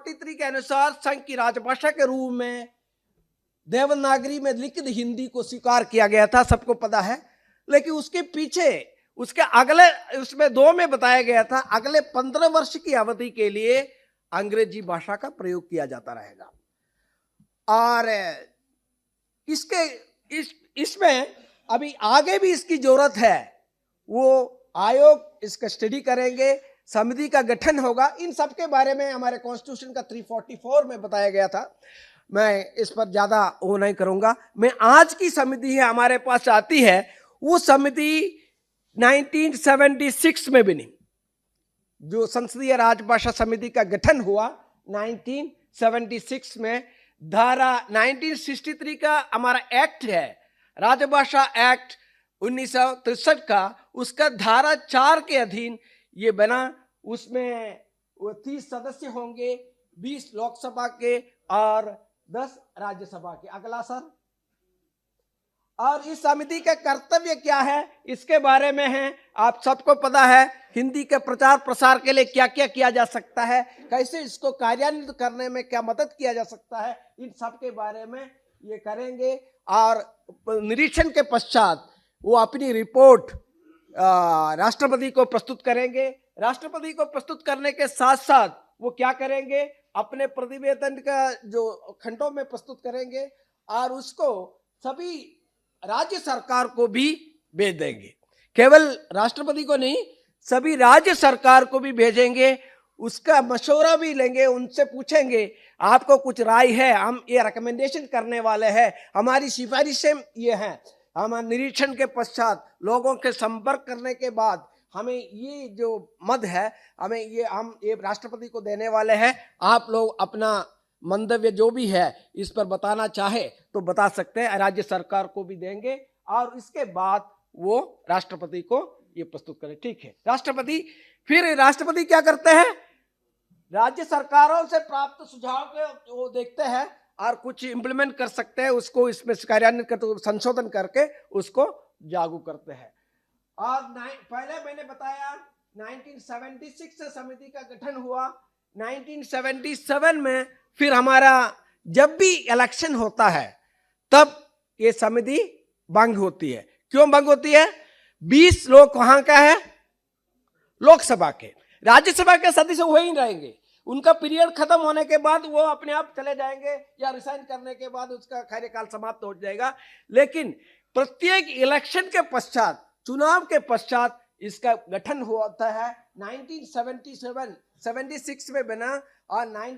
343 के अनुसार संघ की राजभाषा के रूप में देवनागरी में लिखित हिंदी को स्वीकार किया गया था, सबको पता है। लेकिन उसके पीछे उसके अगले उसमें 2 में बताया गया था अगले 15 वर्ष की अवधि के लिए अंग्रेजी भाषा का प्रयोग किया जाता रहेगा। और इसमें अभी आगे भी इसकी जरूरत है। वो आयोग इसका स्टडी करेंगे, समिति का गठन होगा। इन सब के बारे में हमारे कॉन्स्टिट्यूशन का 344 में बताया गया था। मैं इस पर ज्यादा वो नहीं करूंगा। मैं आज की समिति है हमारे पास आती है, वो समिति 1976 में बनी। जो संसदीय राजभाषा समिति का गठन हुआ 1976 में, धारा 1963 का हमारा एक्ट है, राजभाषा एक्ट 1963 का, उसका धारा 4 के अधीन ये बना। उसमें 30 सदस्य होंगे, 20 लोकसभा के और 10 राज्यसभा के। अगला सर। और इस समिति का कर्तव्य क्या है इसके बारे में है, आप सबको पता है। हिंदी के प्रचार प्रसार के लिए क्या क्या किया जा सकता है, कैसे इसको कार्यान्वित करने में क्या मदद किया जा सकता है, इन सब के बारे में ये करेंगे। और निरीक्षण के पश्चात वो अपनी रिपोर्ट राष्ट्रपति को प्रस्तुत करेंगे। राष्ट्रपति को प्रस्तुत करने के साथ साथ वो क्या करेंगे, अपने प्रतिवेदन का जो खंडों में प्रस्तुत करेंगे और उसको सभी राज्य सरकार को भी भेज देंगे। केवल राष्ट्रपति को नहीं, सभी राज्य सरकार को भी भेजेंगे। उसका मशवरा भी लेंगे, उनसे पूछेंगे आपको कुछ राय है, हम ये रिकमेंडेशन करने वाले हैं, हमारी सिफारिशें ये हैं। हम निरीक्षण के पश्चात लोगों के संपर्क करने के बाद हमें ये जो मद है, हम ये राष्ट्रपति को देने वाले हैं। आप लोग अपना मंतव्य जो भी है इस पर बताना चाहे तो बता सकते हैं, राज्य सरकार को भी देंगे और इसके बाद वो राष्ट्रपति को ये प्रस्तुत करें। ठीक है, राष्ट्रपति क्या करते हैं, राज्य सरकारों से प्राप्त सुझाव के वो देखते हैं और कुछ इंप्लीमेंट कर सकते हैं, उसको इसमें कार्यान्वित करते, संशोधन करके उसको लागू करते हैं। और पहले मैंने बताया 1976 से समिति का गठन हुआ। 1977 में फिर हमारा जब भी इलेक्शन होता है तब ये समिति भंग होती है। क्यों भंग होती है? 20 लोग वहां का है लोकसभा के, राज्यसभा के सदस्य वही रहेंगे। उनका पीरियड खत्म होने के बाद वो अपने आप चले जाएंगे या रिसाइन करने के बाद उसका कार्यकाल समाप्त हो जाएगा। लेकिन प्रत्येक इलेक्शन के पश्चात, चुनाव के पश्चात इसका गठन होता है। 1976 में बना और 19